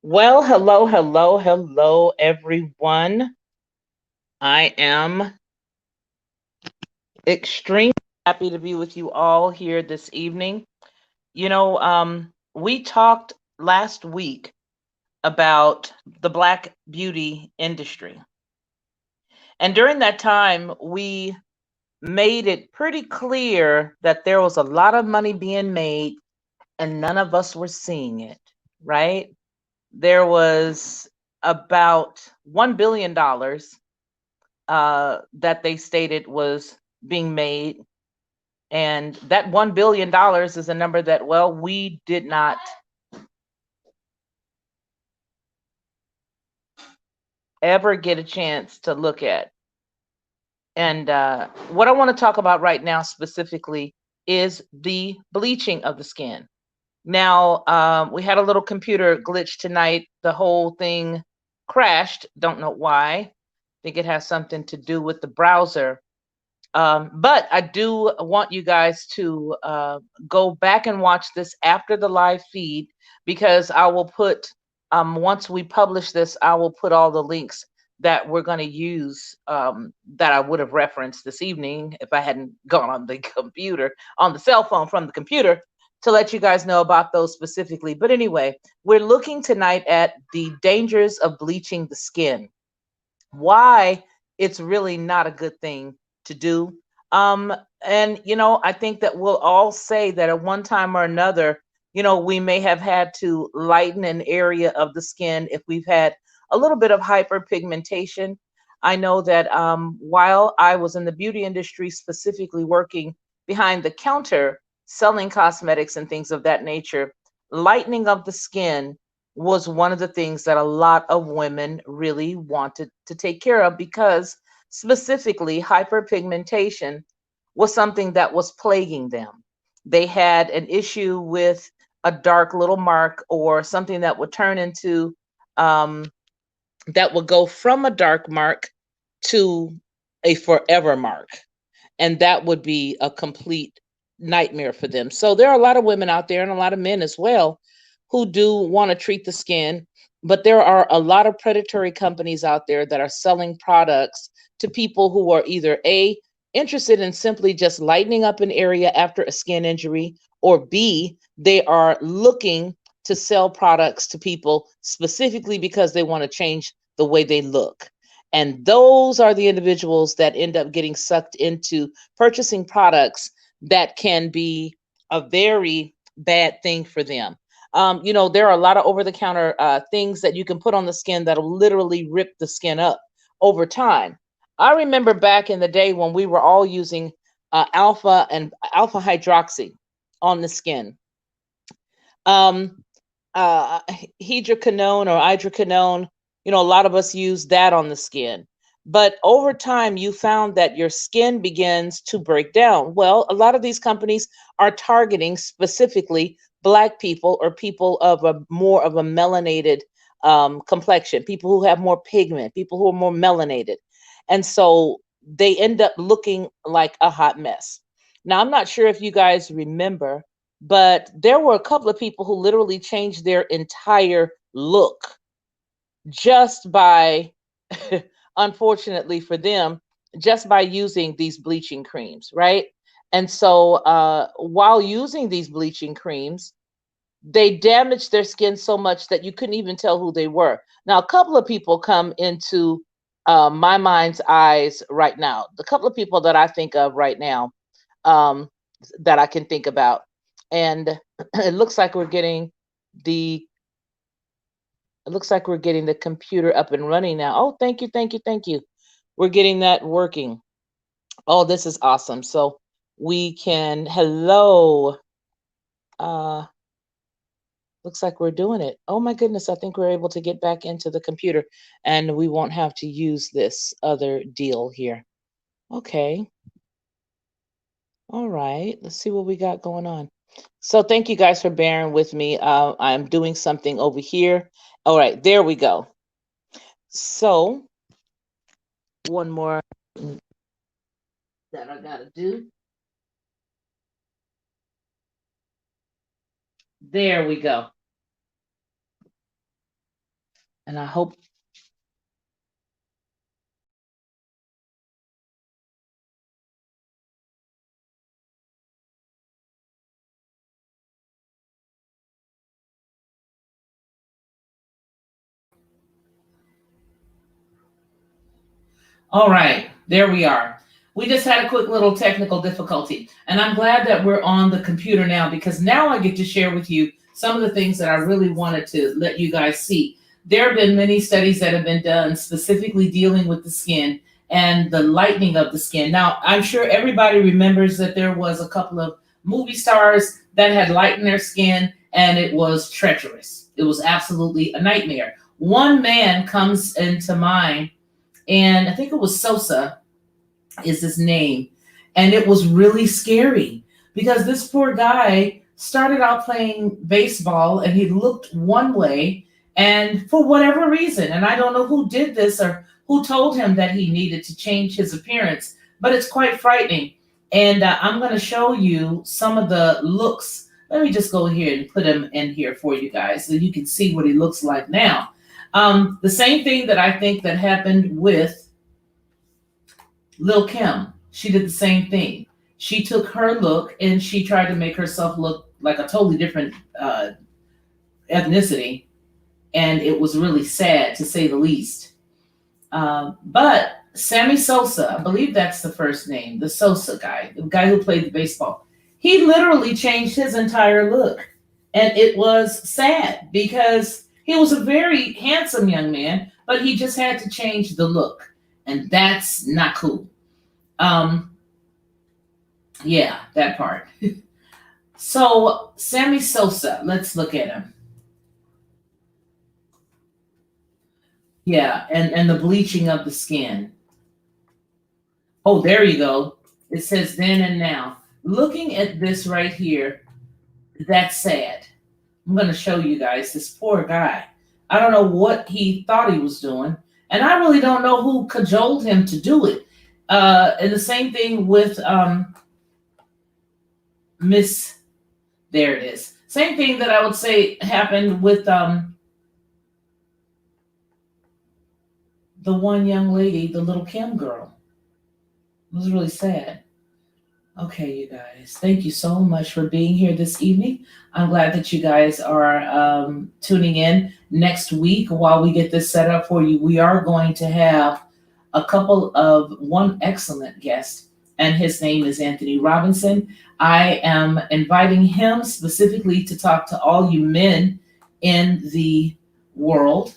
Well, hello, hello, hello, everyone. I am extremely happy to be with you all here this evening. We talked last week about the Black beauty industry. And during that time, we made it pretty clear that there was a lot of money being made and none of us were seeing it, right? There was about $1 billion that they stated was being made. And that $1 billion is a number that, well, we did not ever get a chance to look at. And what I want to talk about right now specifically is the bleaching of the skin. Now, we had a little computer glitch tonight. The whole thing crashed. Don't know why. I think it has something to do with the browser. But I do want you guys to go back and watch this after the live feed because I will put, once we publish this, I will put all the links that we're going to use that I would have referenced this evening if I hadn't gone on the computer, on the cell phone from the computer to let you guys know about those specifically. But anyway, we're looking tonight at the dangers of bleaching the skin, why it's really not a good thing to do. Um, and I think that we'll all say that at one time or another, we may have had to lighten an area of the skin if we've had a little bit of hyperpigmentation. I know that while I was in the beauty industry, specifically working behind the counter, selling cosmetics and things of that nature, lightening of the skin was one of the things that a lot of women really wanted to take care of because specifically hyperpigmentation was something that was plaguing them. They had an issue with a dark little mark or something that would turn into um, that would go from a dark mark to a forever mark, and that would be a complete nightmare for them. So there are a lot of women out there and a lot of men as well who do want to treat the skin, but there are a lot of predatory companies out there that are selling products to people who are either A, interested in simply just lightening up an area after a skin injury, or B, they are looking to sell products to people specifically because they want to change the way they look. And those are the individuals that end up getting sucked into purchasing products that can be a very bad thing for them. There are a lot of over the counter things that you can put on the skin that'll literally rip the skin up over time. I remember back in the day when we were all using alpha and alpha hydroxy on the skin. Um, uh, Hydroquinone or hydroquinone, a lot of us use that on the skin. But over time, you found that your skin begins to break down. Well, a lot of these companies are targeting specifically Black people or people of a more of a melanated complexion, people who have more pigment, people who are more melanated. And so they end up looking like a hot mess. Now, I'm not sure if you guys remember, but there were a couple of people who literally changed their entire look just by, unfortunately for them, just by using these bleaching creams, right? And so while using these bleaching creams, they damaged their skin so much that you couldn't even tell who they were. Now, a couple of people come into my mind's eyes right now. The couple of people that I think of right now, um, that I can think about. And it looks like we're getting the it looks like we're getting the computer up and running now. Oh, thank you, thank you, thank you. We're getting that working. Oh, this is awesome. So we can hello. Uh looks like we're doing it. Oh my goodness, I think we're able to get back into the computer and we won't have to use this other deal here. Okay. All right, let's see what we got going on. So thank you guys for bearing with me. I'm doing something over here. All right, there we go. So one more that I gotta do. There we go. And I hope. All right, there we are. We just had a quick little technical difficulty, and I'm glad that we're on the computer now because now I get to share with you some of the things that I really wanted to let you guys see. There have been many studies that have been done specifically dealing with the skin and the lightening of the skin. Now, I'm sure everybody remembers that there was a couple of movie stars that had lightened their skin and it was treacherous. It was absolutely a nightmare. One man comes into mind, and I think it was Sosa is his name, and it was really scary because this poor guy started out playing baseball and he looked one way, and for whatever reason, and I don't know who did this or who told him that he needed to change his appearance, but it's quite frightening. And I'm going to show you some of the looks. Let me just go here and put him in here for you guys so you can see what he looks like now. The same thing that I think that happened with Lil Kim. She did the same thing. She took her look and she tried to make herself look like a totally different ethnicity, and it was really sad to say the least. But Sammy Sosa, I believe that's the first name, the Sosa guy, the guy who played the baseball, he literally changed his entire look, and it was sad because he was a very handsome young man, but he just had to change the look, and that's not cool. Um, yeah, that part. So Sammy Sosa, let's look at him. Yeah, and the bleaching of the skin. Oh, there you go. It says then and now. Looking at this right here, that's sad. I'm going to show you guys this poor guy. I don't know what he thought he was doing, and I really don't know who cajoled him to do it. And the same thing with Miss. There it is. Same thing that I would say happened with the one young lady, the little Kim girl. It was really sad. Okay, you guys, thank you so much for being here this evening. I'm glad that you guys are tuning in. Next week, while we get this set up for you, we are going to have a couple of one excellent guest, and his name is Anthony Robinson. I am inviting him specifically to talk to all you men in the world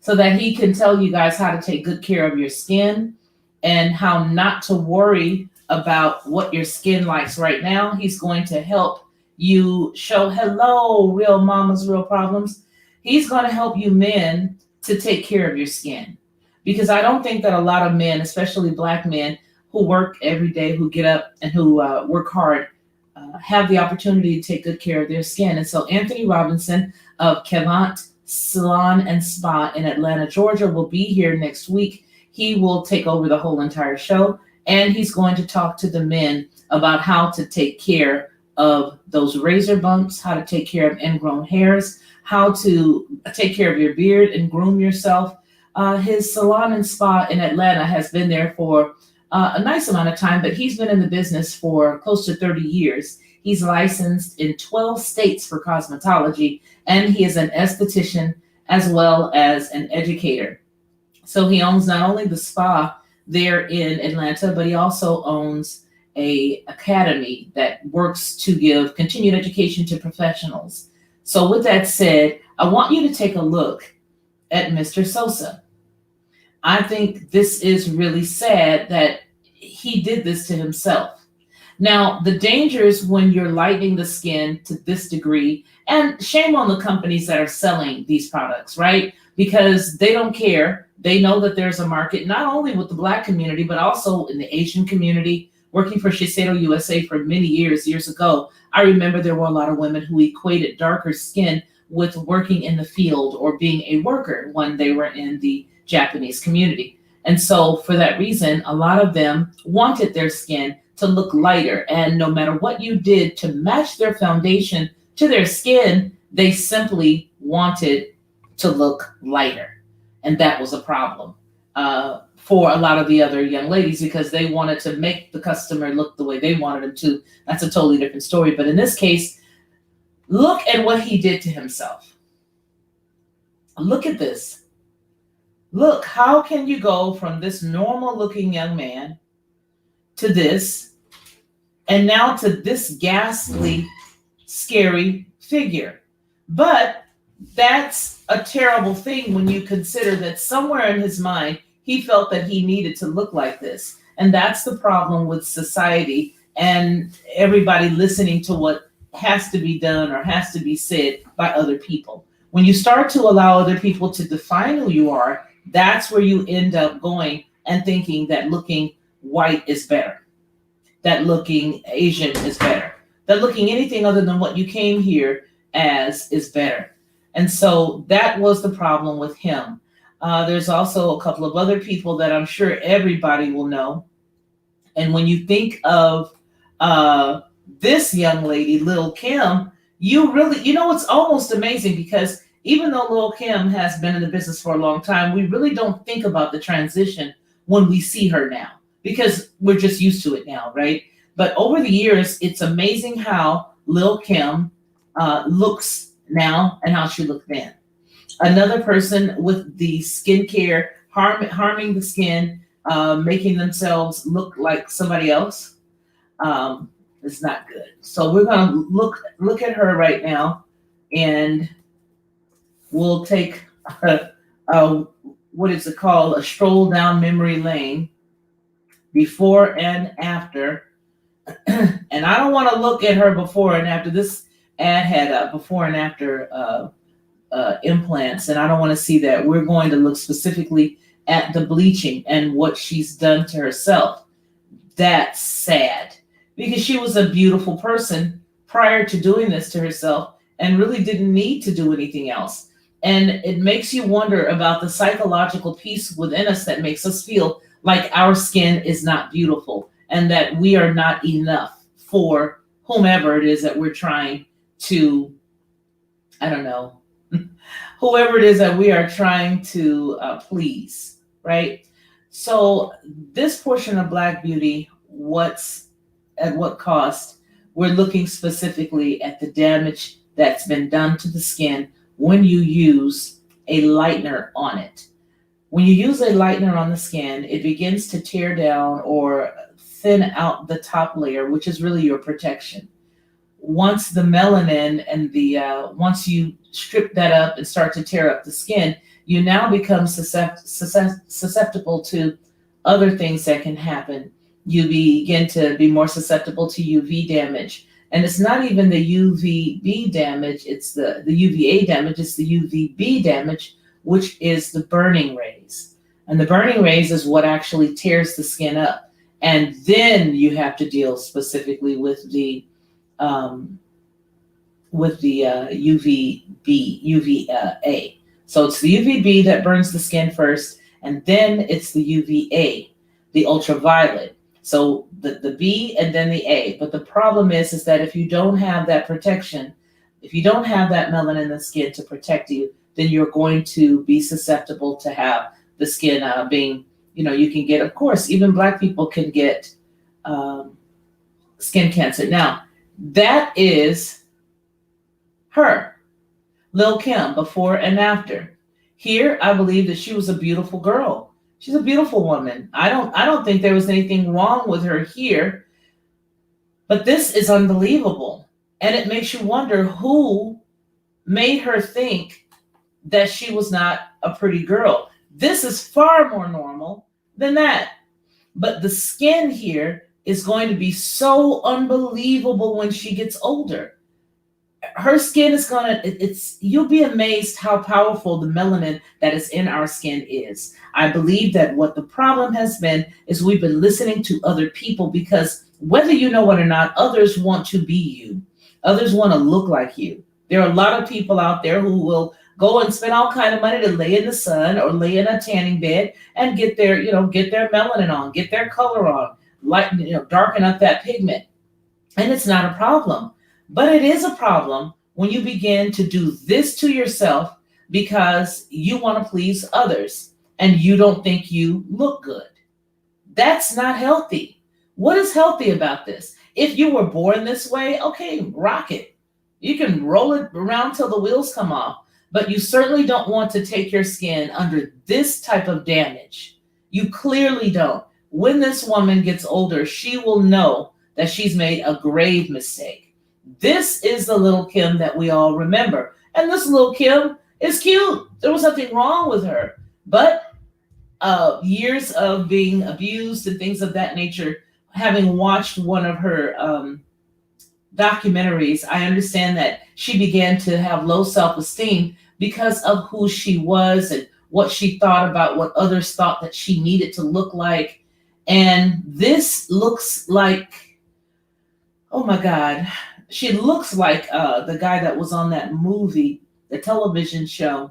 so that he can tell you guys how to take good care of your skin and how not to worry about what your skin likes right now. He's going to help you show hello, real mamas, real problems. He's going to help you men to take care of your skin. Because I don't think that a lot of men, especially black men who work every day, who get up and who work hard, have the opportunity to take good care of their skin. And so Anthony Robinson of Kevant Salon and Spa in Atlanta, Georgia, will be here next week. He will take over the whole entire show, and he's going to talk to the men about how to take care of those razor bumps, how to take care of ingrown hairs, how to take care of your beard and groom yourself. His salon and spa in Atlanta has been there for a nice amount of time, but he's been in the business for close to 30 years. He's licensed in 12 states for cosmetology, and he is an esthetician as well as an educator. So he owns not only the spa there in Atlanta, but he also owns a academy that works to give continued education to professionals. So with that said, I want you to take a look at Mr. Sosa. I think this is really sad that he did this to himself. Now, the dangers when you're lightening the skin to this degree, and shame on the companies that are selling these products, right? Because they don't care. They know that there's a market, not only with the Black community, but also in the Asian community. Working for Shiseido USA for many years, years ago, I remember there were a lot of women who equated darker skin with working in the field or being a worker when they were in the Japanese community. And so for that reason, a lot of them wanted their skin to look lighter. And no matter what you did to match their foundation to their skin, they simply wanted to look lighter. And that was a problem for a lot of the other young ladies because they wanted to make the customer look the way they wanted them to. That's a totally different story. But in this case, look at what he did to himself. Look at this. Look, how can you go from this normal looking young man to this, and now to this ghastly, scary figure? But that's a terrible thing when you consider that somewhere in his mind, he felt that he needed to look like this. And that's the problem with society and everybody listening to what has to be done or has to be said by other people. When you start to allow other people to define who you are, that's where you end up going and thinking that looking white is better, that looking Asian is better, that looking anything other than what you came here as is better. And so that was the problem with him. There's also a couple of other people that I'm sure everybody will know. And when you think of this young lady, Lil Kim, you really, it's almost amazing because even though Lil Kim has been in the business for a long time, we really don't think about the transition when we see her now because we're just used to it now, right? But over the years, it's amazing how Lil Kim looks now and how she looked then. Another person with the skincare harming the skin, making themselves look like somebody else, is not good. So we're gonna look at her right now, and we'll take what is it called? A stroll down memory lane, before and after. And I don't want to look at her before and after. This ad had before and after implants, and I don't want to see that. We're going to look specifically at the bleaching and what she's done to herself. That's sad because she was a beautiful person prior to doing this to herself and really didn't need to do anything else. And it makes you wonder about the psychological piece within us that makes us feel like our skin is not beautiful and that we are not enough for whomever it is that we're trying to, I don't know, whoever it is that we are trying to please, right? So this portion of Black Beauty, what's at what cost? We're looking specifically at the damage that's been done to the skin when you use a lightener on it. When you use a lightener on the skin, it begins to tear down or thin out the top layer, which is really your protection. Once the melanin and once you strip that up and start to tear up the skin, you now become susceptible to other things that can happen. You begin to be more susceptible to UV damage. And it's not even the UVB damage, it's the UVA damage, it's the UVB damage, which is the burning rays. And the burning rays is what actually tears the skin up. And then you have to deal specifically with the UVB, UVA. So it's the UVB that burns the skin first, and then it's the UVA, the ultraviolet. So the B and then the A. But the problem is that if you don't have that protection, if you don't have that melanin in the skin to protect you, then you're going to be susceptible to have the skin being, you can get, of course, even Black people can get skin cancer. Now, that is her, Lil Kim, before and after. Here, I believe that she was a beautiful girl. She's a beautiful woman. I don't think there was anything wrong with her here, but this is unbelievable. And it makes you wonder who made her think that she was not a pretty girl. This is far more normal than that. But the skin here is going to be so unbelievable when she gets older. Her skin is you'll be amazed how powerful the melanin that is in our skin is. I believe that what the problem has been is we've been listening to other people because whether you know it or not, others want to be you. Others want to look like you. There are a lot of people out there who will go and spend all kind of money to lay in the sun or lay in a tanning bed and get their melanin on, get their color on, darken up that pigment. And it's not a problem. But it is a problem when you begin to do this to yourself, because you want to please others and you don't think you look good. That's not healthy. What is healthy about this? If you were born this way, okay, rock it. You can roll it around till the wheels come off, but you certainly don't want to take your skin under this type of damage. You clearly don't. When this woman gets older, she will know that she's made a grave mistake. This is the little Kim that we all remember. And this little Kim is cute. There was nothing wrong with her. But years of being abused and things of that nature, having watched one of her documentaries, I understand that she began to have low self esteem because of who she was and what she thought about what others thought that she needed to look like. And this looks like, oh my God, she looks like the guy that was on that movie, the television show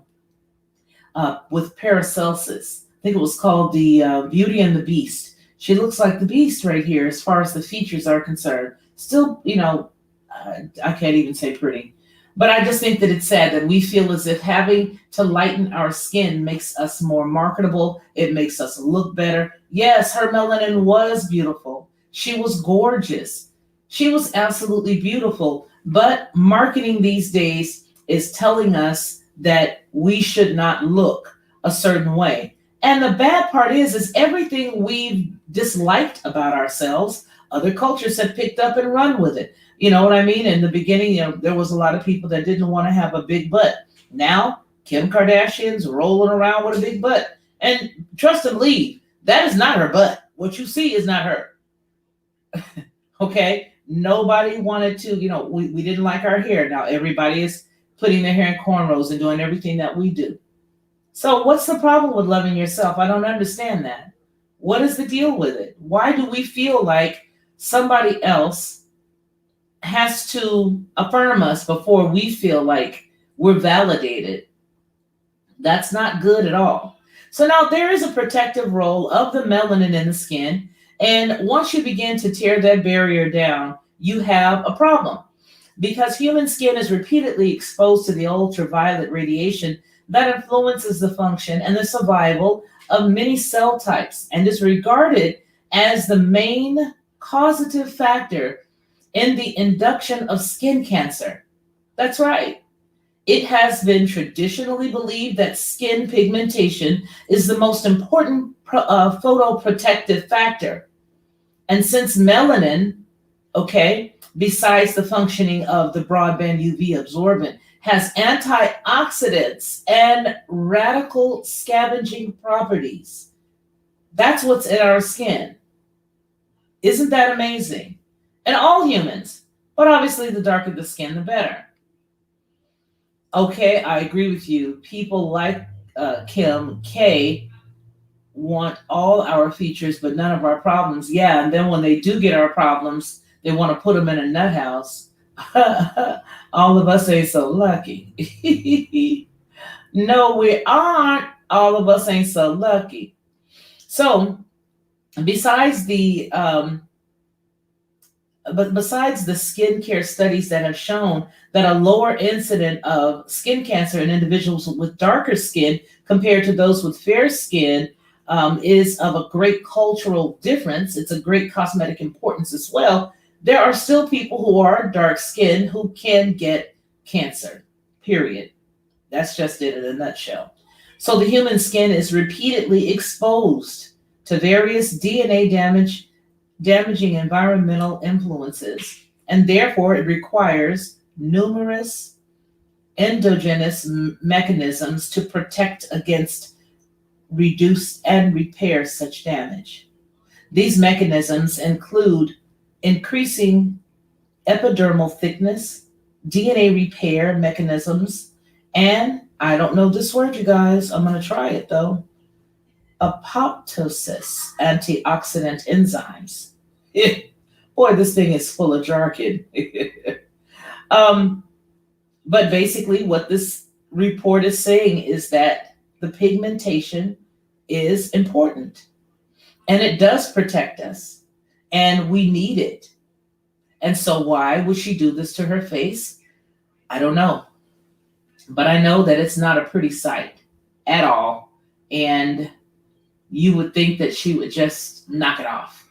with Paracelsus. I think it was called the Beauty and the Beast. She looks like the Beast right here as far as the features are concerned. Still, I can't even say pretty. But I just think that it's sad that we feel as if having to lighten our skin makes us more marketable. It makes us look better. Yes, her melanin was beautiful. She was gorgeous. She was absolutely beautiful. But marketing these days is telling us that we should not look a certain way. And the bad part is everything we've disliked about ourselves, other cultures have picked up and run with it. You know what I mean? In the beginning, there was a lot of people that didn't want to have a big butt. Now, Kim Kardashian's rolling around with a big butt. And trust and believe, that is not her butt. What you see is not her. Okay? Nobody wanted to, we didn't like our hair. Now everybody is putting their hair in cornrows and doing everything that we do. So what's the problem with loving yourself? I don't understand that. What is the deal with it? Why do we feel like somebody else has to affirm us before we feel like we're validated? That's not good at all. So now there is a protective role of the melanin in the skin. And once you begin to tear that barrier down, you have a problem. Because human skin is repeatedly exposed to the ultraviolet radiation that influences the function and the survival of many cell types and is regarded as the main causative factor in the induction of skin cancer. That's right. It has been traditionally believed that skin pigmentation is the most important photoprotective factor. And since melanin, besides the functioning of the broadband UV absorbent, has antioxidants and radical scavenging properties. That's what's in our skin. Isn't that amazing? And all humans, but obviously the darker the skin, the better. Okay, I agree with you. People like Kim K want all our features, but none of our problems. Yeah, and then when they do get our problems, they want to put them in a nut house. All of us ain't so lucky. No, we aren't. All of us ain't so lucky. So, besides the skincare studies that have shown that a lower incident of skin cancer in individuals with darker skin compared to those with fair skin is of a great cultural difference. It's a great cosmetic importance as well. There are still people who are dark skinned who can get cancer, period. That's just it in a nutshell. So the human skin is repeatedly exposed to various DNA damaging environmental influences, and therefore it requires numerous endogenous mechanisms to protect against, reduce, and repair such damage. These mechanisms include increasing epidermal thickness, DNA repair mechanisms, and I don't know this word, you guys. I'm going to try it though. Apoptosis antioxidant enzymes. Boy, this thing is full of jargon. But basically, what this report is saying is that the pigmentation is important and it does protect us and we need it. And so, why would she do this to her face? I don't know. But I know that it's not a pretty sight at all. And you would think that she would just knock it off.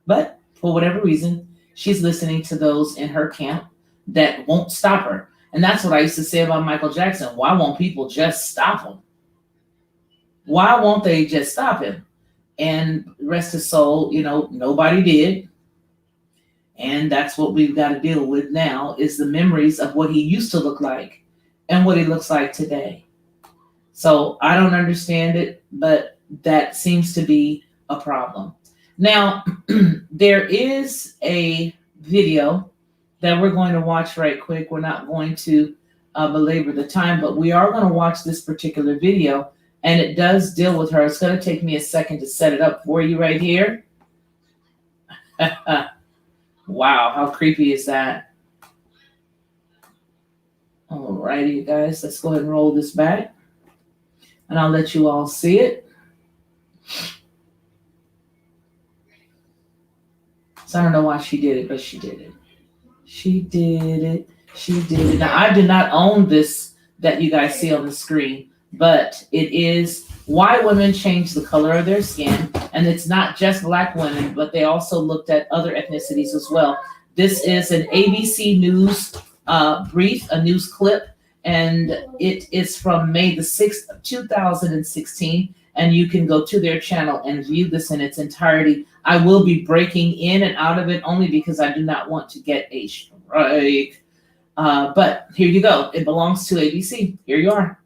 But for whatever reason, she's listening to those in her camp that won't stop her. And that's what I used to say about Michael Jackson. Why won't people just stop him? Why won't they just stop him? And rest his soul, nobody did. And that's what we've got to deal with now is the memories of what he used to look like and what he looks like today. So I don't understand it, but that seems to be a problem. Now, there is a video that we're going to watch right quick. We're not going to belabor the time, but we are going to watch this particular video, and it does deal with her. It's going to take me a second to set it up for you right here. Wow, how creepy is that? Alrighty, you guys, let's go ahead and roll this back, and I'll let you all see it. So I don't know why she did it, but she did it. She did it. She did it. Now, I did not own this that you guys see on the screen, but it is why women change the color of their skin. And it's not just Black women, but they also looked at other ethnicities as well. This is an ABC News brief, a news clip, and it is from May the 6th of 2016. And you can go to their channel and view this in its entirety. I will be breaking in and out of it only because I do not want to get a strike. But here you go. It belongs to ABC. Here you are.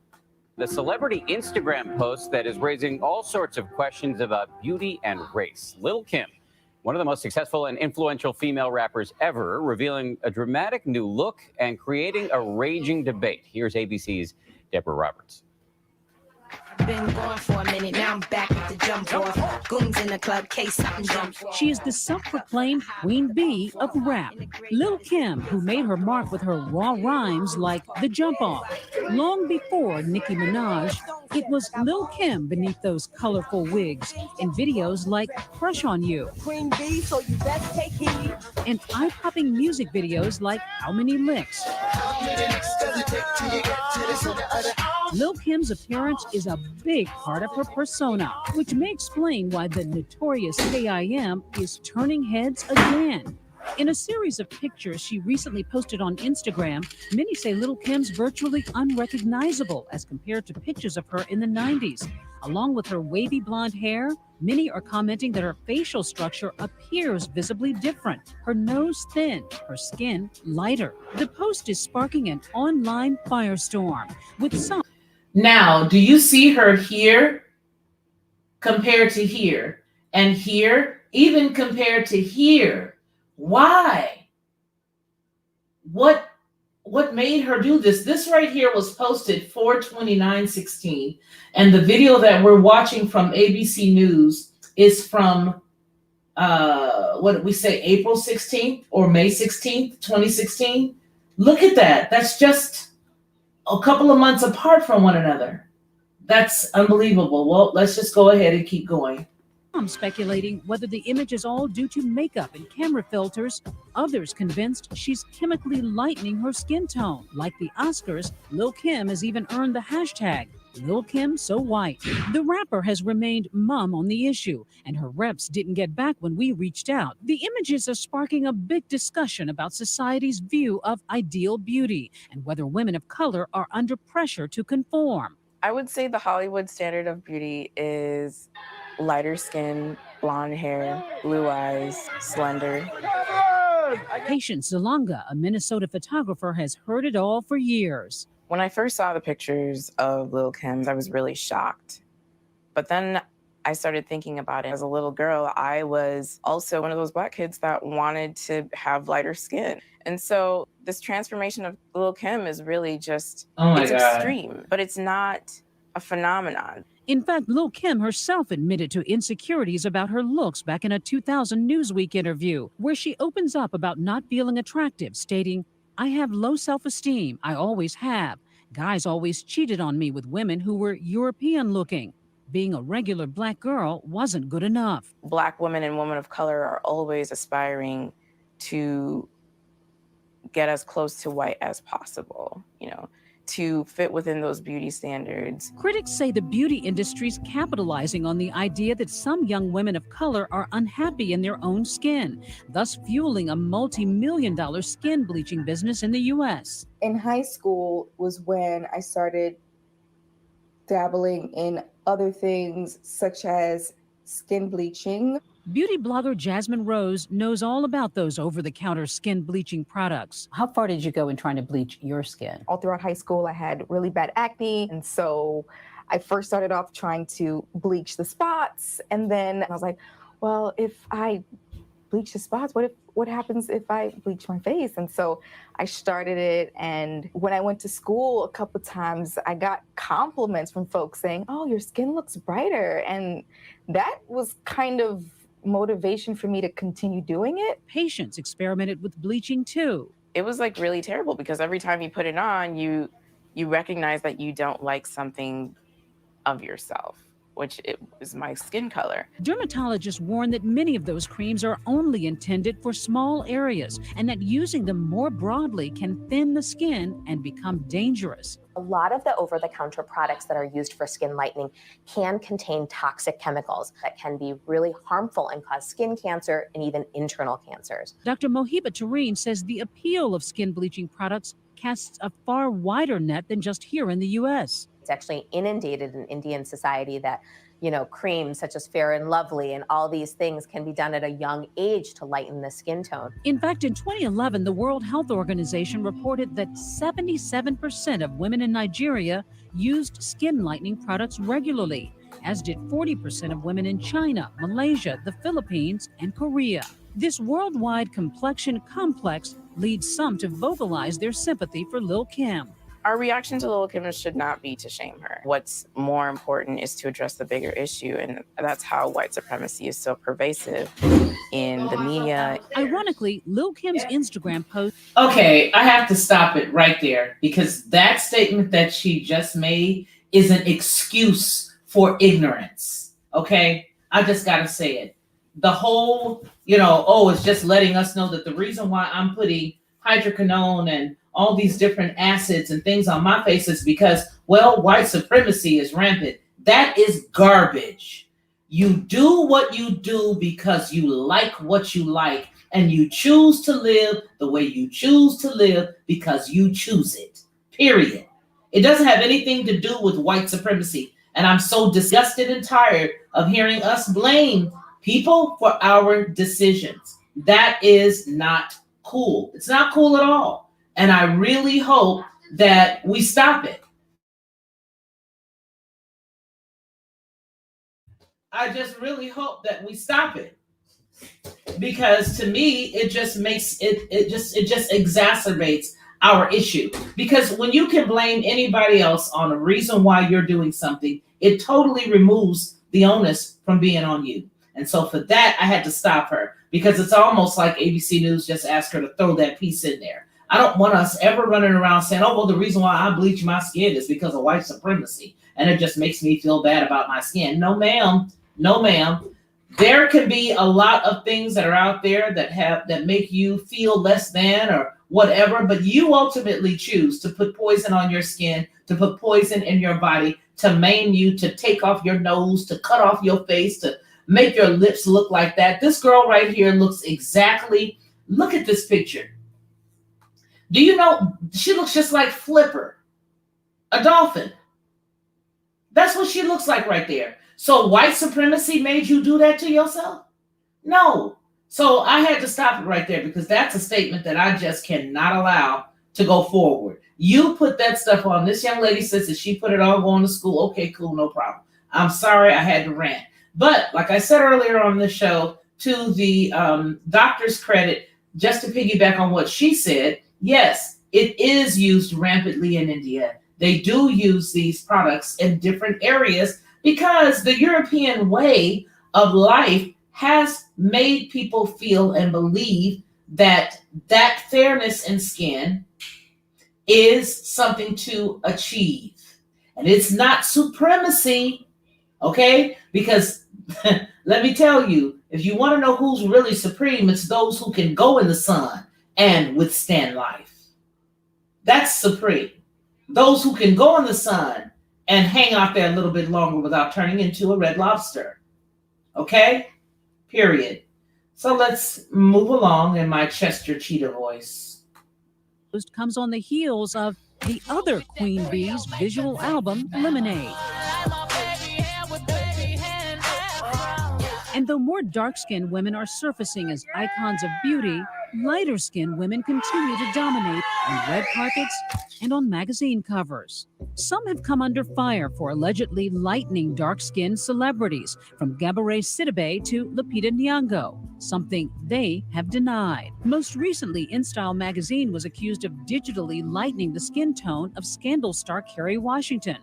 The celebrity Instagram post that is raising all sorts of questions about beauty and race. Lil' Kim, one of the most successful and influential female rappers ever, revealing a dramatic new look and creating a raging debate. Here's ABC's Deborah Roberts. Been gone for a minute, now I'm back with the jump off. Goons in the club, case something jumps. She is the self-proclaimed queen bee of rap. Lil' Kim, who made her mark with her raw rhymes like the jump off. Long before Nicki Minaj, it was Lil' Kim beneath those colorful wigs in videos like Crush on You. Queen bee, so you best take heed. And eye-popping music videos like How Many Licks. Lil' Kim's appearance is a big part of her persona, which may explain why the notorious K.I.M. is turning heads again. In a series of pictures she recently posted on Instagram, many say Lil' Kim's virtually unrecognizable as compared to pictures of her in the 90s. Along with her wavy blonde hair, many are commenting that her facial structure appears visibly different. Her nose thin, her skin lighter. The post is sparking an online firestorm, with some... Now, do you see her here compared to here? And here, even compared to here? Why? What made her do this? This right here was posted 4/29/16, and the video that we're watching from ABC News is from what did we say, April 16th or May 16th, 2016? Look at that. That's just a couple of months apart from one another. That's unbelievable. Well, let's just go ahead and keep going. Some speculating whether the image is all due to makeup and camera filters. Others convinced she's chemically lightening her skin tone. Like the Oscars, Lil' Kim has even earned the hashtag Lil' Kim So White. The rapper has remained mum on the issue, and her reps didn't get back when we reached out. The images are sparking a big discussion about society's view of ideal beauty and whether women of color are under pressure to conform. I would say the Hollywood standard of beauty is lighter skin, blonde hair, blue eyes, slender. Patience Zalanga, a Minnesota photographer, has heard it all for years. When I first saw the pictures of Lil' Kim, I was really shocked. But then I started thinking about it. As a little girl, I was also one of those Black kids that wanted to have lighter skin. And so this transformation of Lil' Kim is really just, it's extreme, but it's not a phenomenon. In fact, Lil' Kim herself admitted to insecurities about her looks back in a 2000 Newsweek interview, where she opens up about not feeling attractive, stating, "I have low self-esteem. I always have. Guys always cheated on me with women who were European looking. Being a regular Black girl wasn't good enough." Black women and women of color are always aspiring to get as close to white as possible, to fit within those beauty standards. Critics say the beauty industry's capitalizing on the idea that some young women of color are unhappy in their own skin, thus fueling a multi-million-dollar skin bleaching business in the U.S. In high school was when I started dabbling in other things such as skin bleaching. Beauty blogger Jasmine Rose knows all about those over-the-counter skin bleaching products. How far did you go in trying to bleach your skin? All throughout high school, I had really bad acne. And so I first started off trying to bleach the spots. And then I was like, well, if I bleach the spots, what happens if I bleach my face? And so I started it. And when I went to school a couple times, I got compliments from folks saying, oh, your skin looks brighter. And that was kind of motivation for me to continue doing it. Patients experimented with bleaching too. It was like really terrible because every time you put it on, you recognize that you don't like something of yourself, which is my skin color. Dermatologists warn that many of those creams are only intended for small areas and that using them more broadly can thin the skin and become dangerous. A lot of the over-the-counter products that are used for skin lightening can contain toxic chemicals that can be really harmful and cause skin cancer and even internal cancers. Dr. Mohiba Tareen says the appeal of skin bleaching products casts a far wider net than just here in the U.S. It's actually inundated in Indian society that, creams such as Fair and Lovely and all these things can be done at a young age to lighten the skin tone. In fact, in 2011, the World Health Organization reported that 77% of women in Nigeria used skin lightening products regularly, as did 40% of women in China, Malaysia, the Philippines, and Korea. This worldwide complexion complex leads some to vocalize their sympathy for Lil' Kim. Our reaction to Lil' Kim should not be to shame her. What's more important is to address the bigger issue, and that's how white supremacy is so pervasive in the media. Ironically, Lil' Kim's Instagram post... Okay, I have to stop it right there because that statement that she just made is an excuse for ignorance, okay? I just gotta say it. The whole, it's just letting us know that the reason why I'm putting hydroquinone and all these different acids and things on my face is because, white supremacy is rampant. That is garbage. You do what you do because you like what you like, and you choose to live the way you choose to live because you choose it, period. It doesn't have anything to do with white supremacy. And I'm so disgusted and tired of hearing us blame people for our decisions. That is not cool. It's not cool at all. And I really hope that we stop it. I just really hope that we stop it. Because to me, it just makes it just exacerbates our issue. Because when you can blame anybody else on a reason why you're doing something, it totally removes the onus from being on you. And so for that, I had to stop her because it's almost like ABC News just asked her to throw that piece in there. I don't want us ever running around saying, the reason why I bleach my skin is because of white supremacy. And it just makes me feel bad about my skin. No, ma'am. No, ma'am. There can be a lot of things that are out there that make you feel less than or whatever, but you ultimately choose to put poison on your skin, to put poison in your body, to maim you, to take off your nose, to cut off your face, to make your lips look like that. This girl right here looks exactly, look at this picture. Do you know she looks just like Flipper, a dolphin? That's what she looks like right there. So white supremacy made you do that to yourself? No. So I had to stop it right there because that's a statement that I just cannot allow to go forward. You put that stuff on. This young lady says that she put it on going to school. Okay, cool, no problem. I'm sorry I had to rant. But like I said earlier on the show, to the doctor's credit, just to piggyback on what she said, yes, it is used rampantly in India. They do use these products in different areas because the European way of life has made people feel and believe that fairness in skin is something to achieve. And it's not supremacy, okay? Because let me tell you, if you want to know who's really supreme, it's those who can go in the sun and withstand life. That's supreme. those who can go in the sun and hang out there a little bit longer without turning into a red lobster. Okay? Period. So let's move along in my Chester Cheetah voice. Comes on the heels of the other Queen Bee's visual album, Lemonade. And though more dark-skinned women are surfacing as icons of beauty, lighter-skinned women continue to dominate on red carpets and on magazine covers. Some have come under fire for allegedly lightening dark-skinned celebrities, from Gabourey Sidibe to Lupita Nyong'o, something they have denied. Most recently, InStyle magazine was accused of digitally lightening the skin tone of Scandal star Kerry Washington.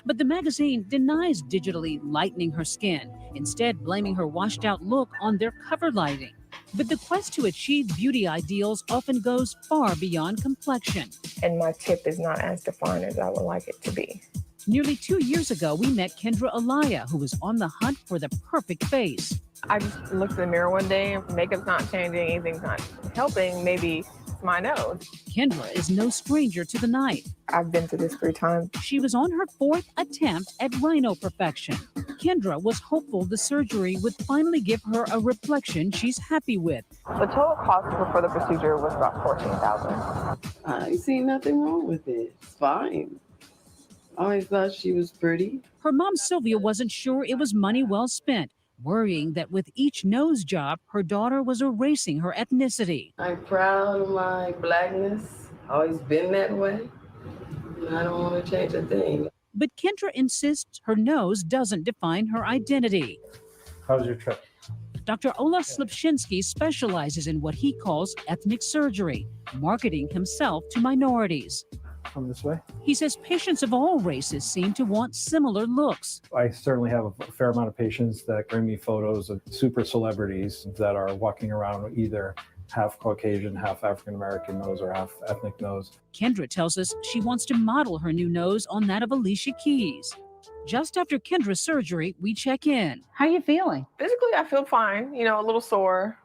But the magazine denies digitally lightening her skin, instead blaming her washed-out look on their cover lighting. But the quest to achieve beauty ideals often goes far beyond complexion. And my tip is not as defined as I would like it to be. Nearly 2 years ago, we met Kendra Alaya, who was on the hunt for the perfect face. I just looked in the mirror one day, makeup's not changing, anything's not helping, maybe it's my nose. Kendra is no stranger to the knife. I've been through this 3 times. She was on her 4th attempt at rhino perfection. Kendra was hopeful the surgery would finally give her a reflection she's happy with. The total cost for the procedure was about $14,000. I see nothing wrong with it. It's fine. I always thought she was pretty. Her mom, Sylvia, wasn't sure it was money well spent, worrying that with each nose job, her daughter was erasing her ethnicity. I'm proud of my blackness. Always been that way. And I don't want to change a thing. But Kendra insists her nose doesn't define her identity. How was your trip? Dr. Olaf Slipshinsky specializes in what he calls ethnic surgery, marketing himself to minorities. Come this way. He says patients of all races seem to want similar looks. I certainly have a fair amount of patients that bring me photos of super celebrities that are walking around either half Caucasian, half African American nose or half ethnic nose. Kendra tells us she wants to model her new nose on that of Alicia Keys. Just after Kendra's surgery, we check in. How are you feeling? Physically, I feel fine, a little sore,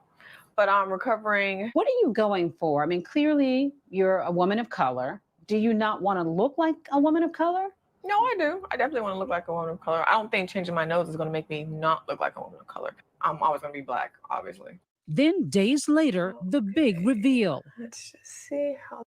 but I'm recovering. What are you going for? I mean, clearly you're a woman of color. Do you not want to look like a woman of color? No, I do. I definitely want to look like a woman of color. I don't think changing my nose is going to make me not look like a woman of color. I'm always going to be black, obviously. Then days later, the big reveal. Let's just see how.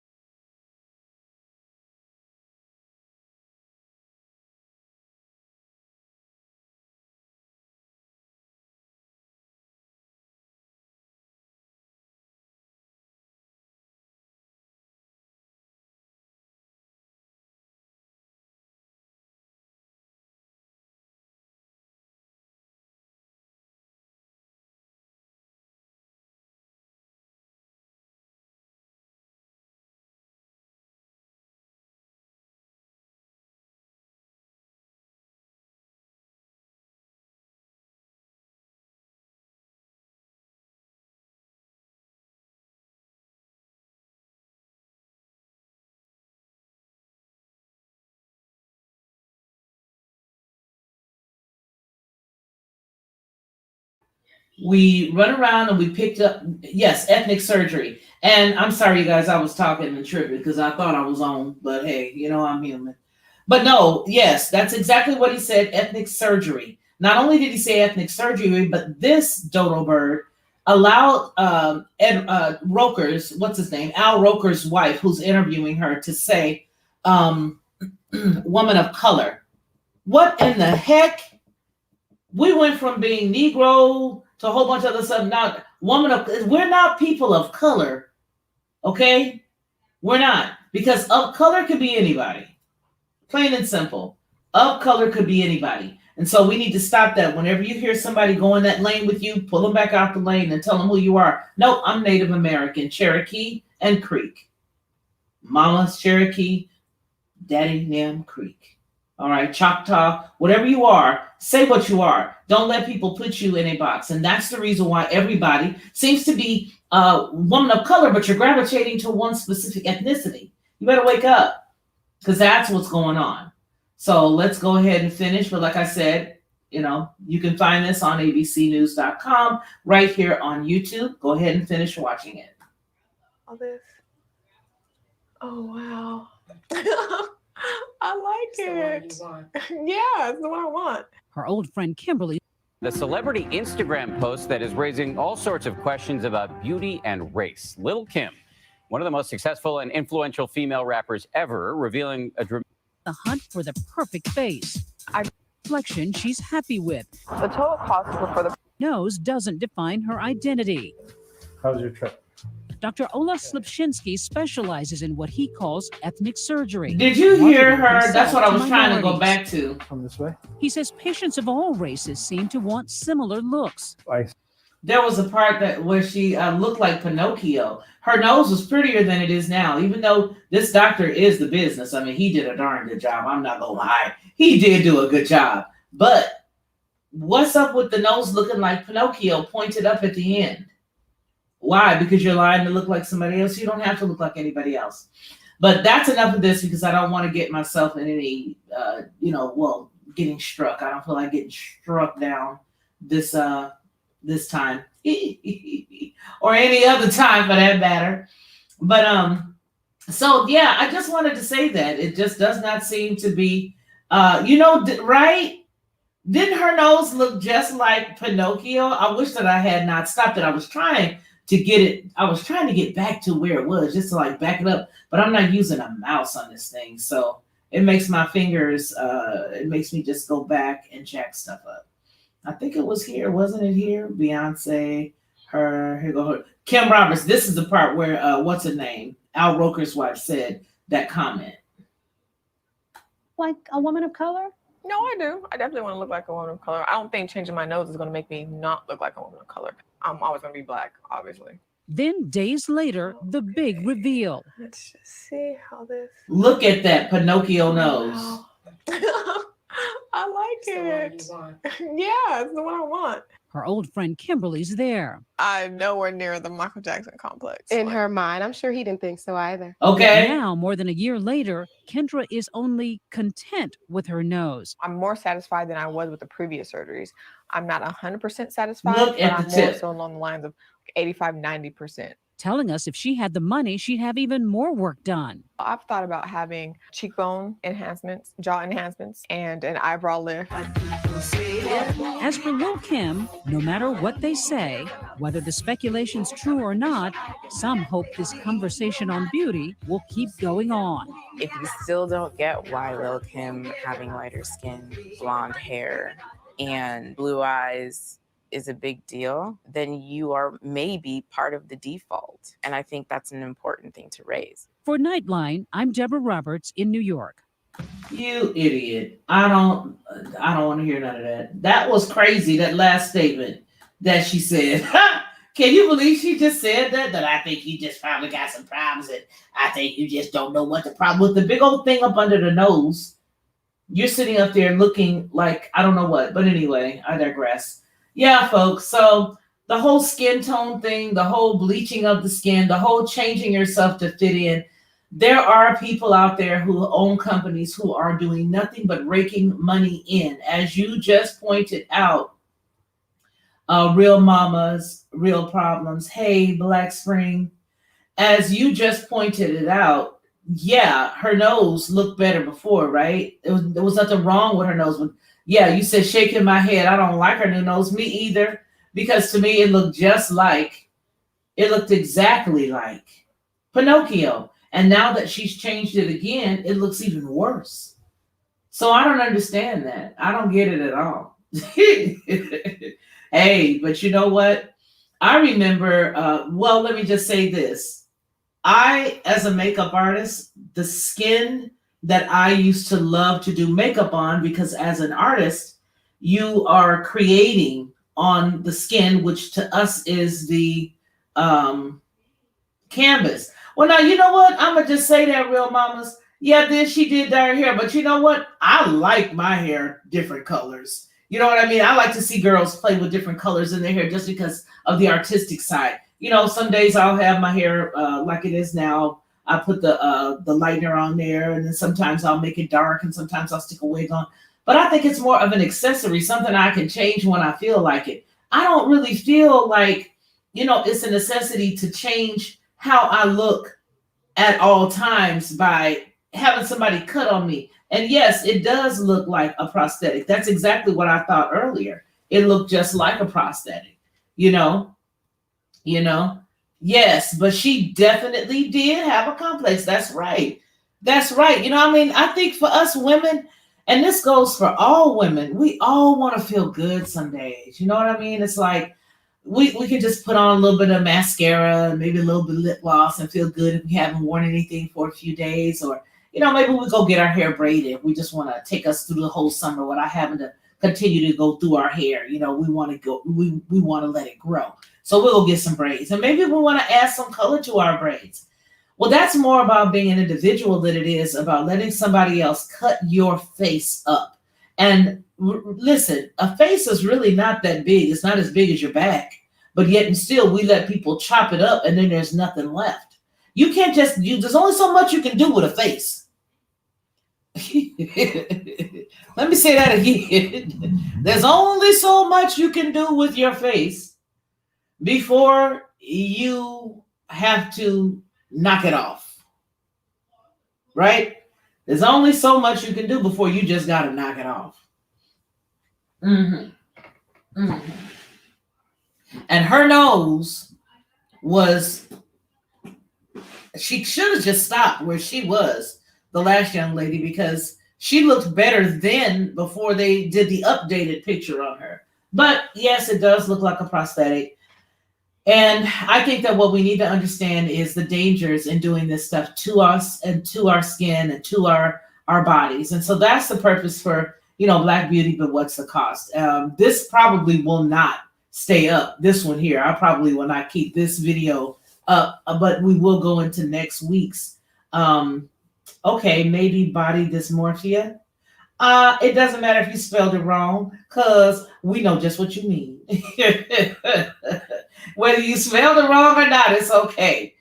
We run around and we picked up, yes, ethnic surgery. And I'm sorry, you guys, I was talking and tripping because I thought I was on, but hey, I'm human. But no, yes, that's exactly what he said, ethnic surgery. Not only did he say ethnic surgery, but this dodo bird allowed Ed Roker's, what's his name, Al Roker's wife, who's interviewing her, to say, woman of color. What in the heck? We went from being Negro to a whole bunch of other stuff. Now, we're not people of color, okay? We're not, because of color could be anybody. Plain and simple. Of color could be anybody. And so we need to stop that. Whenever you hear somebody go in that lane with you, pull them back out the lane and tell them who you are. No, I'm Native American, Cherokee and Creek. Mama's Cherokee, Daddy Nam Creek. All right, Choctaw, whatever you are, say what you are. Don't let people put you in a box. And that's the reason why everybody seems to be a woman of color, but you're gravitating to one specific ethnicity. You better wake up, because that's what's going on. So let's go ahead and finish. But like I said, you can find this on abcnews.com, right here on YouTube. Go ahead and finish watching it. All this. Oh, wow. I like it. Yeah, it's the one I want. Her old friend Kimberly. The celebrity Instagram post that is raising all sorts of questions about beauty and race. Lil' Kim, one of the most successful and influential female rappers ever, revealing the hunt for the perfect face. A reflection she's happy with. The total cost for the Nose doesn't define her identity. How was your trip? Dr. Ola Slipshinsky specializes in what he calls ethnic surgery. Did you hear her? Himself That's what I was trying to go minorities. back to. Come this way. He says patients of all races seem to want similar looks. There was a part that where she looked like Pinocchio. Her nose was prettier than it is now, even though this doctor is the business. I mean, he did a darn good job. I'm not gonna lie. He did do a good job. But what's up with the nose looking like Pinocchio pointed up at the end? Why? Because you're lying to look like somebody else? You don't have to look like anybody else. But that's enough of this because I don't want to get myself in any, getting struck. I don't feel like getting struck down this time or any other time for that matter. But so yeah, I just wanted to say that it just does not seem to be, right? Didn't her nose look just like Pinocchio? I wish that I had not stopped it. I was trying to get back to where it was, just to like back it up, but I'm not using a mouse on this thing, so it makes my fingers, it makes me just go back and jack stuff up. I think it was here, wasn't it here? Beyonce, here go her. Kim Roberts. This is the part where what's her name? Al Roker's wife said that comment. Like a woman of color? No, I do. I definitely want to look like a woman of color. I don't think changing my nose is going to make me not look like a woman of color. I'm always going to be black, obviously. Then days later, the big reveal. Let's just see how this. Look at that Pinocchio nose. Wow. I like it. Yeah, it's the one I want. Her old friend Kimberly's there. I'm nowhere near the Michael Jackson complex. In her mind, I'm sure he didn't think so either. Okay. But now, more than a year later, Kendra is only content with her nose. I'm more satisfied than I was with the previous surgeries. I'm not 100% satisfied, Look but at I'm the more tip. so along the lines of 85, 90%. Telling us if she had the money, she'd have even more work done. I've thought about having cheekbone enhancements, jaw enhancements, and an eyebrow lift. As for Lil' Kim, no matter what they say, whether the speculation's true or not, some hope this conversation on beauty will keep going on. If you still don't get why Lil' Kim having lighter skin, blonde hair, and blue eyes is a big deal, then you are maybe part of the default. And I think that's an important thing to raise. For Nightline, I'm Deborah Roberts in New York. You idiot. I don't want to hear none of that. That was crazy, that last statement that she said. Can you believe she just said that? That I think you just probably got some problems and I think you just don't know what the problem with the big old thing up under the nose. You're sitting up there looking like I don't know what. But anyway, I digress. Yeah, folks. So the whole skin tone thing, the whole bleaching of the skin, the whole changing yourself to fit in. There are people out there who own companies who are doing nothing but raking money in. As you just pointed out, Real Mamas, Real Problems. Hey, Black Spring. As you just pointed it out, yeah, her nose looked better before, right? There was nothing wrong with her nose. But yeah, you said shaking my head. I don't like her new nose. Me either. Because to me, it looked exactly like Pinocchio. And now that she's changed it again, it looks even worse. So I don't understand that. I don't get it at all. Hey, but you know what? I remember, let me just say this. I, as a makeup artist, the skin that I used to love to do makeup on, because as an artist, you are creating on the skin, which to us is the canvas. Well, now, you know what? I'm going to just say that, Real Mamas. Yeah, then she did dye her hair. But you know what? I like my hair different colors. You know what I mean? I like to see girls play with different colors in their hair just because of the artistic side. You know, some days I'll have my hair like it is now. I put the lightener on there, and then sometimes I'll make it dark, and sometimes I'll stick a wig on. But I think it's more of an accessory, something I can change when I feel like it. I don't really feel like, it's a necessity to change how I look at all times by having somebody cut on me. And yes, it does look like a prosthetic. That's exactly what I thought earlier. It looked just like a prosthetic, you know, you know. Yes, but she definitely did have a complex. That's right. That's right. You know, I mean, I think for us women, and this goes for all women, we all want to feel good some days. You know what I mean? It's like we can just put on a little bit of mascara, maybe a little bit of lip gloss, and feel good if we haven't worn anything for a few days. Or, you know, maybe we go get our hair braided. We just want to take us through the whole summer without having to continue to go through our hair. You know, we want to go, we want to let it grow. So we'll go get some braids. And maybe we want to add some color to our braids. Well, that's more about being an individual than it is about letting somebody else cut your face up. And listen, a face is really not that big. It's not as big as your back, but yet and still we let people chop it up and then there's nothing left. You can't just, there's only so much you can do with a face. Let me say that again. There's only so much you can do with your face before you have to knock it off. Right? There's only so much you can do before you just got to knock it off. Mm-hmm. Mm-hmm. And her nose was, she should have just stopped where she was, the last young lady, because she looked better then before they did the updated picture on her. But yes, it does look like a prosthetic. And I think that what we need to understand is the dangers in doing this stuff to us and to our skin and to our bodies. And so that's the purpose for, you know, Black Beauty, but what's the cost? This probably will not stay up. This one here, I probably will not keep this video up, but we will go into next week's. Okay, maybe body dysmorphia. It doesn't matter if you spelled it wrong, because we know just what you mean. Whether you spelled it wrong or not, it's okay.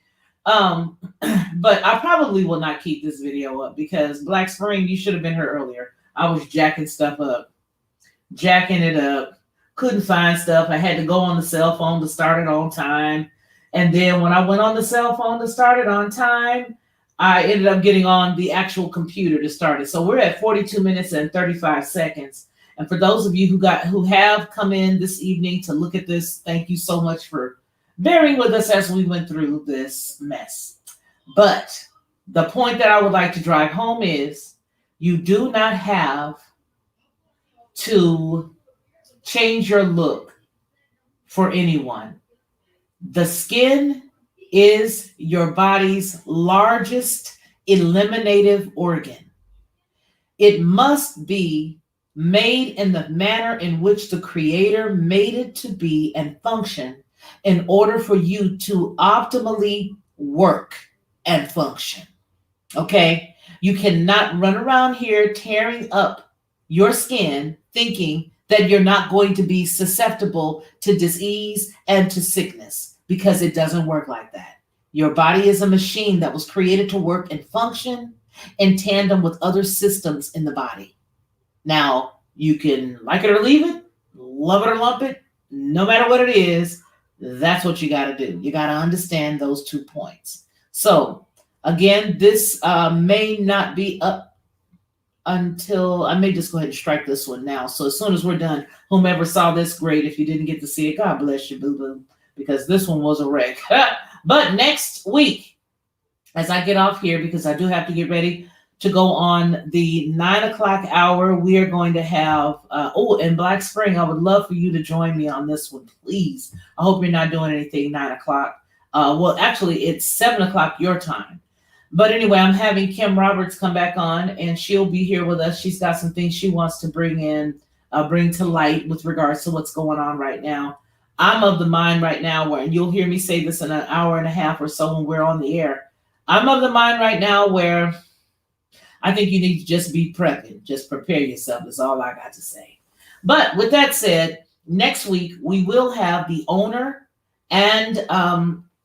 But I probably will not keep this video up because Black Spring, you should have been here earlier. I was jacking stuff up, jacking it up, couldn't find stuff. I had to go on the cell phone to start it on time. And then when I went on the cell phone to start it on time, I ended up getting on the actual computer to start it. So we're at 42 minutes and 35 seconds. And for those of you who have come in this evening to look at this, thank you so much for bearing with us as we went through this mess. But the point that I would like to drive home is you do not have to change your look for anyone. The skin is your body's largest eliminative organ. It must be made in the manner in which the Creator made it to be and function in order for you to optimally work and function. Okay? You cannot run around here tearing up your skin thinking that you're not going to be susceptible to disease and to sickness, because it doesn't work like that. Your body is a machine that was created to work and function in tandem with other systems in the body. Now, you can like it or leave it, love it or lump it, no matter what it is, that's what you got to do. You got to understand those 2 points. So, again, this may not be up until, I may just go ahead and strike this one now. So as soon as we're done, whomever saw this, great. If you didn't get to see it, God bless you, boo-boo, because this one was a wreck. But next week, as I get off here, because I do have to get ready to go on the 9 o'clock hour, we are going to have, and Black Spring, I would love for you to join me on this one, please. I hope you're not doing anything 9 o'clock. Well, actually, it's 7 o'clock your time. But anyway, I'm having Kim Roberts come back on, and she'll be here with us. She's got some things she wants to bring to light with regards to what's going on right now. I'm of the mind right now where, and you'll hear me say this in an hour and a half or so when we're on the air. I'm of the mind right now where I think you need to just be prepping. Just prepare yourself is all I got to say. But with that said, next week we will have the owner and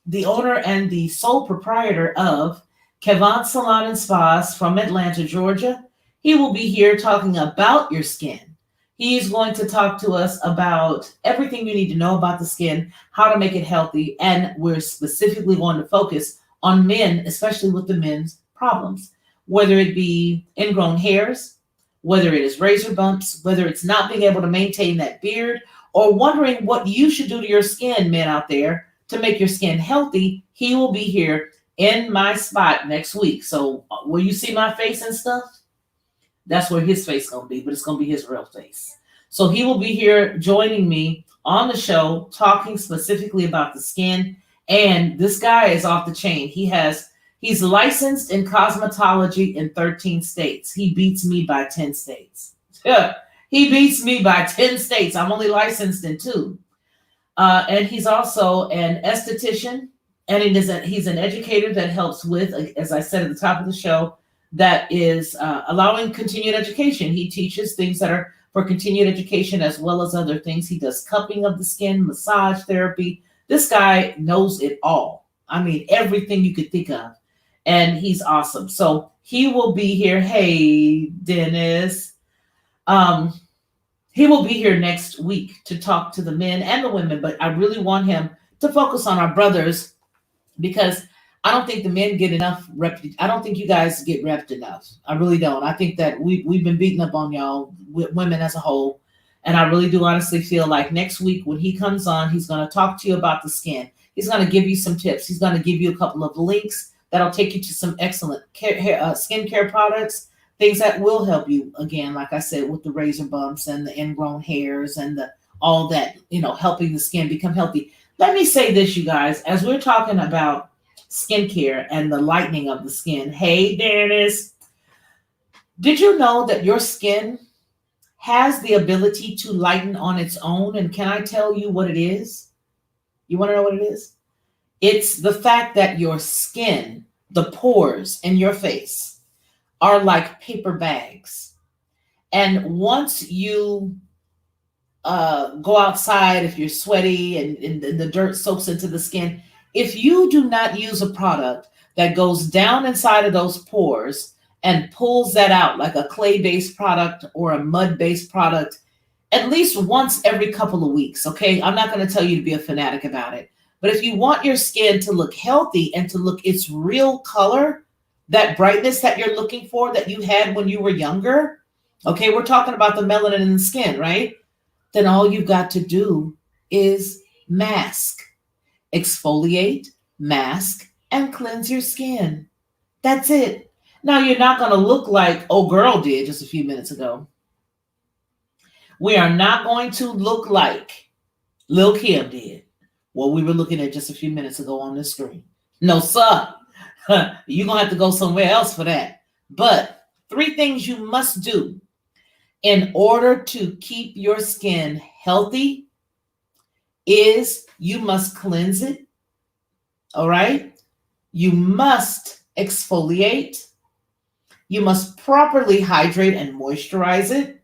the sole proprietor of Kevant Salon and Spas from Atlanta, Georgia. He will be here talking about your skin. He's going to talk to us about everything you need to know about the skin, how to make it healthy, and we're specifically going to focus on men, especially with the men's problems. whether it be ingrown hairs, whether it is razor bumps, whether it's not being able to maintain that beard, or wondering what you should do to your skin, men out there, to make your skin healthy, he will be here in my spot next week. So will you see my face and stuff? That's where his face gonna be, but it's gonna be his real face. So he will be here joining me on the show, talking specifically about the skin. And this guy is off the chain. He's licensed in cosmetology in 13 states. He beats me by 10 states. Yeah, he beats me by 10 states. I'm only licensed in 2. And he's also an esthetician, and he's an educator that helps with, as I said at the top of the show, that is allowing continued education. He teaches things that are for continued education as well as other things. He does cupping of the skin, massage therapy. This guy knows it all. I mean, everything you could think of. And he's awesome. So he will be here. Hey, Dennis. He will be here next week to talk to the men and the women, but I really want him to focus on our brothers, because I don't think the men get enough rep. I don't think you guys get repped enough. I really don't. I think that we've been beating up on y'all, women as a whole. And I really do honestly feel like next week when he comes on, he's going to talk to you about the skin. He's going to give you some tips. He's going to give you a couple of links that'll take you to some excellent skincare products, things that will help you, again, like I said, with the razor bumps and the ingrown hairs and all that, helping the skin become healthy. Let me say this, you guys, as we're talking about skincare and the lightening of the skin. Hey, Dennis, did you know that your skin has the ability to lighten on its own? And can I tell you what it is? You want to know what it is? It's the fact that your skin, the pores in your face, are like paper bags. And once you go outside, if you're sweaty and the dirt soaks into the skin, if you do not use a product that goes down inside of those pores and pulls that out, like a clay-based product or a mud-based product, at least once every couple of weeks, okay? I'm not going to tell you to be a fanatic about it. But if you want your skin to look healthy and to look its real color, that brightness that you're looking for that you had when you were younger, okay, we're talking about the melanin in the skin, right? Then all you've got to do is mask, exfoliate, mask, and cleanse your skin. That's it. Now, you're not going to look like old girl did just a few minutes ago. We are not going to look like Lil Kim did, what we were looking at just a few minutes ago on the screen. No, sir. You're going to have to go somewhere else for that. But 3 things you must do in order to keep your skin healthy is you must cleanse it. All right. You must exfoliate. You must properly hydrate and moisturize it.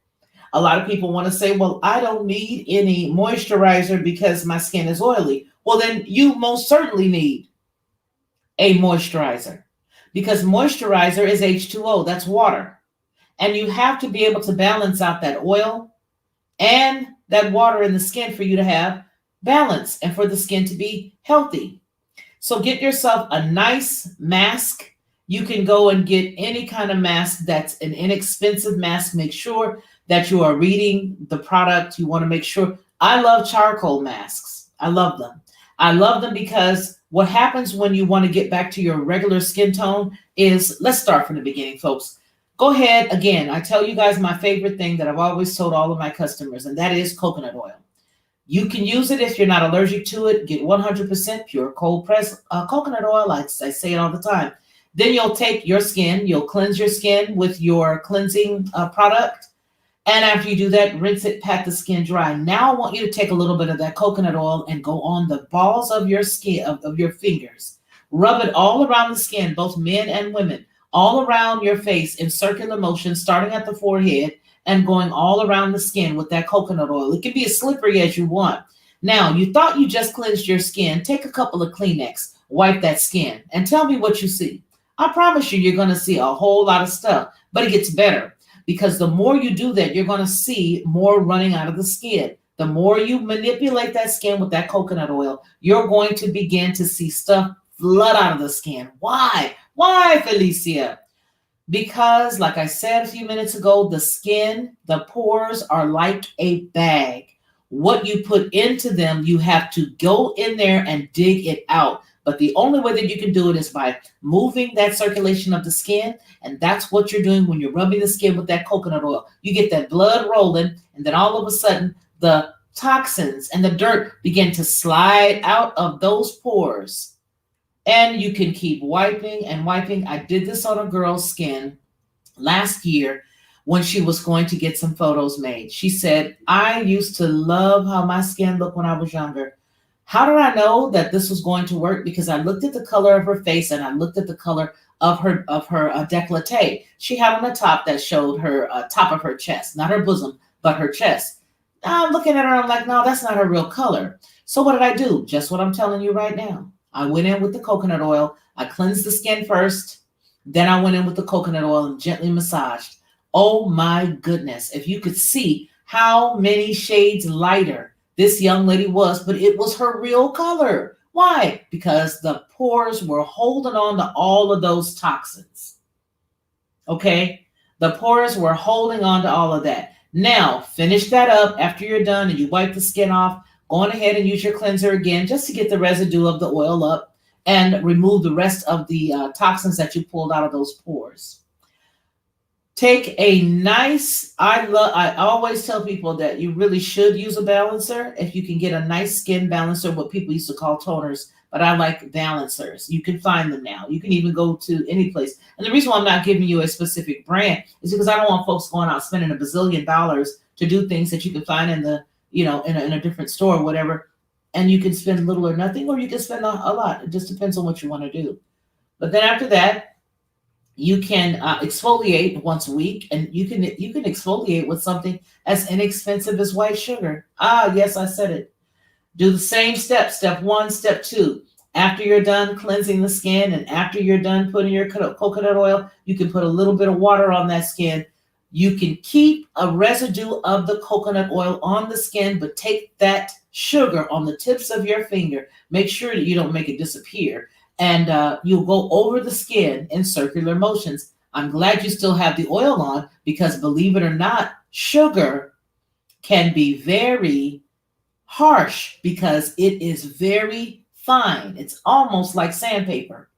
A lot of people want to say, well, I don't need any moisturizer because my skin is oily. Well, then you most certainly need a moisturizer, because moisturizer is H2O, that's water. And you have to be able to balance out that oil and that water in the skin for you to have balance and for the skin to be healthy. So get yourself a nice mask. You can go and get any kind of mask that's an inexpensive mask. Make sure that you are reading the product. You want to make sure. I love charcoal masks. I love them. I love them because what happens when you want to get back to your regular skin tone is, let's start from the beginning, folks. Go ahead. Again, I tell you guys my favorite thing that I've always told all of my customers, and that is coconut oil. You can use it if you're not allergic to it. Get 100% pure cold pressed coconut oil. I say it all the time. Then you'll take your skin, you'll cleanse your skin with your cleansing product. And after you do that, rinse it, pat the skin dry. Now I want you to take a little bit of that coconut oil and go on the balls of your skin, of your fingers. Rub it all around the skin, both men and women, all around your face in circular motion, starting at the forehead and going all around the skin with that coconut oil. It can be as slippery as you want. Now, you thought you just cleansed your skin. Take a couple of Kleenex, wipe that skin, and tell me what you see. I promise you're going to see a whole lot of stuff, but it gets better because the more you do that, you're going to see more running out of the skin. The more you manipulate that skin with that coconut oil, you're going to begin to see stuff flood out of the skin. Why? Why, Felicia? Because, like I said a few minutes ago, the skin, the pores are like a bag. What you put into them, you have to go in there and dig it out. But the only way that you can do it is by moving that circulation of the skin. And that's what you're doing when you're rubbing the skin with that coconut oil. You get that blood rolling, and then all of a sudden, the toxins and the dirt begin to slide out of those pores. And you can keep wiping and wiping. I did this on a girl's skin last year when she was going to get some photos made. She said, I used to love how my skin looked when I was younger. How did I know that this was going to work? Because I looked at the color of her face and I looked at the color of her décolleté. She had on a top that showed her top of her chest, not her bosom, but her chest. Now I'm looking at her, I'm like, no, that's not her real color. So what did I do? Just what I'm telling you right now. I went in with the coconut oil. I cleansed the skin first. Then I went in with the coconut oil and gently massaged. Oh my goodness. If you could see how many shades lighter this young lady was, but it was her real color. Why? Because the pores were holding on to all of those toxins. Okay? The pores were holding on to all of that. Now, finish that up after you're done and you wipe the skin off. Go on ahead and use your cleanser again just to get the residue of the oil up and remove the rest of the toxins that you pulled out of those pores. Take a nice, I always tell people that you really should use a balancer if you can get a nice skin balancer, what people used to call toners, but I like balancers. You can find them now. You can even go to any place. And the reason why I'm not giving you a specific brand is because I don't want folks going out spending $1 bazillion to do things that you can find in the, in a different store or whatever. And you can spend little or nothing, or you can spend a lot. It just depends on what you want to do. But then after that, you can exfoliate once a week, and you can exfoliate with something as inexpensive as white sugar. Ah, yes, I said it. Do the same steps, step 1, step 2. After you're done cleansing the skin and after you're done putting your coconut oil, you can put a little bit of water on that skin. You can keep a residue of the coconut oil on the skin, but take that sugar on the tips of your finger. Make sure that you don't make it disappear. And you'll go over the skin in circular motions. I'm glad you still have the oil on, because believe it or not, sugar can be very harsh because it is very fine. It's almost like sandpaper,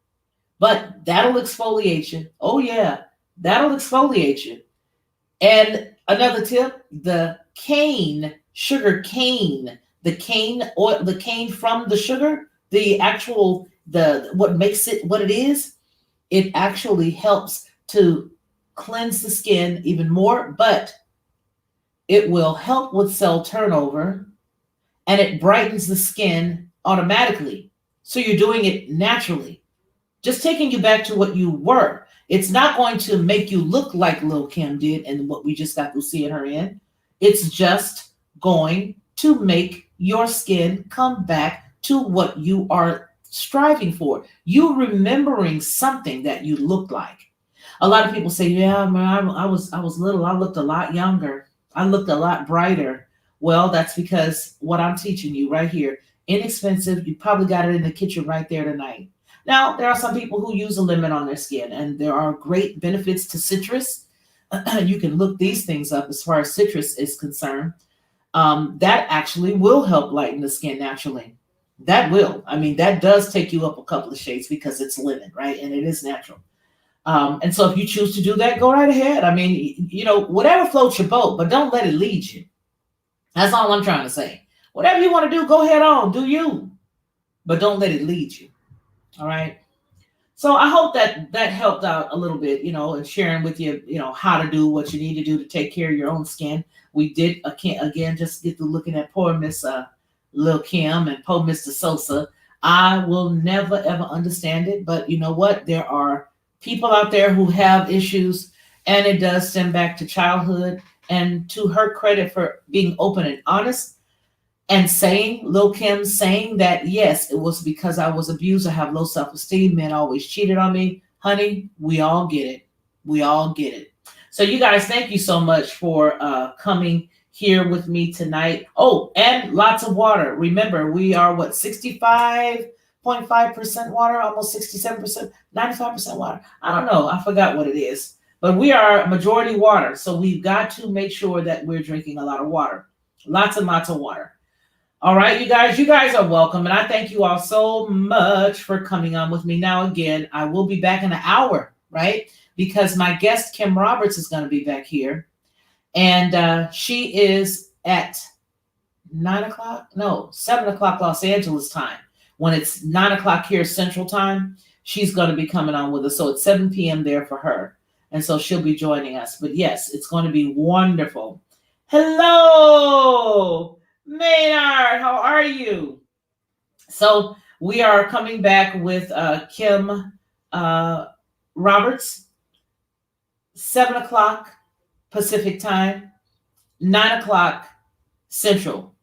but that'll exfoliate you. Oh yeah, that'll exfoliate you. And another tip, the sugar cane, the cane oil, the cane from the sugar, the actual, what makes it what it is, it actually helps to cleanse the skin even more, but it will help with cell turnover and it brightens the skin automatically. So you're doing it naturally, just taking you back to what you were. It's not going to make you look like Lil Kim did and what we just got to see her in. It's just going to make your skin come back to what you are striving for. You remembering something that you looked like. A lot of people say, yeah, man, I was little. I looked a lot younger. I looked a lot brighter. Well, that's because what I'm teaching you right here, inexpensive. You probably got it in the kitchen right there tonight. Now, there are some people who use a lemon on their skin, and there are great benefits to citrus. You can look these things up as far as citrus is concerned. That actually will help lighten the skin naturally. That will. I mean, that does take you up a couple of shades because it's lemon, right? And it is natural. And so if you choose to do that, go right ahead. I mean, whatever floats your boat, but don't let it lead you. That's all I'm trying to say. Whatever you want to do, go ahead on, do you. But don't let it lead you. All right. So I hope that helped out a little bit, and sharing with you, how to do what you need to do to take care of your own skin. We did, again, just get to looking at poor Miss Lil Kim and poor Mr. Sosa. I will never, ever understand it. But you know what? There are people out there who have issues, and it does stem back to childhood. And to her credit for being open and honest and Lil Kim saying that, yes, it was because I was abused. I have low self-esteem. Men always cheated on me. Honey, we all get it. We all get it. So you guys, thank you so much for coming here with me tonight. Oh, and lots of water. Remember, we are 65.5% water, almost 67%, 95% water. I don't know. I forgot what it is. But we are majority water, so we've got to make sure that we're drinking a lot of water. Lots and lots of water. All right, you guys are welcome. And I thank you all so much for coming on with me. Now, again, I will be back in an hour, right? Because my guest, Kim Roberts, is going to be back here. And she is at 7 o'clock Los Angeles time. When it's 9 o'clock here Central time, she's going to be coming on with us. So it's 7 p.m. there for her. And so she'll be joining us. But yes, it's going to be wonderful. Hello, Maynard. How are you? So we are coming back with Kim Roberts, 7 o'clock Pacific time, 9 o'clock Central.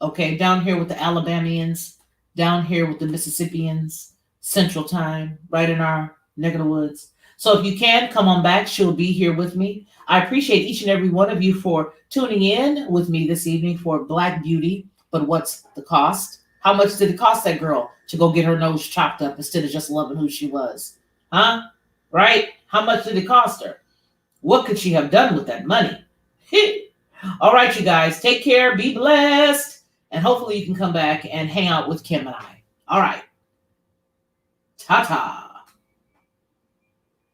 Okay, down here with the Alabamians, down here with the Mississippians, Central time, right in our neck of the woods. So if you can, come on back. She'll be here with me. I appreciate each and every one of you for tuning in with me this evening for Black Beauty. But what's the cost? How much did it cost that girl to go get her nose chopped up instead of just loving who she was? Huh? Right? How much did it cost her? What could she have done with that money? All right, you guys, take care, be blessed, and hopefully you can come back and hang out with Kim and I. All right. Ta-ta.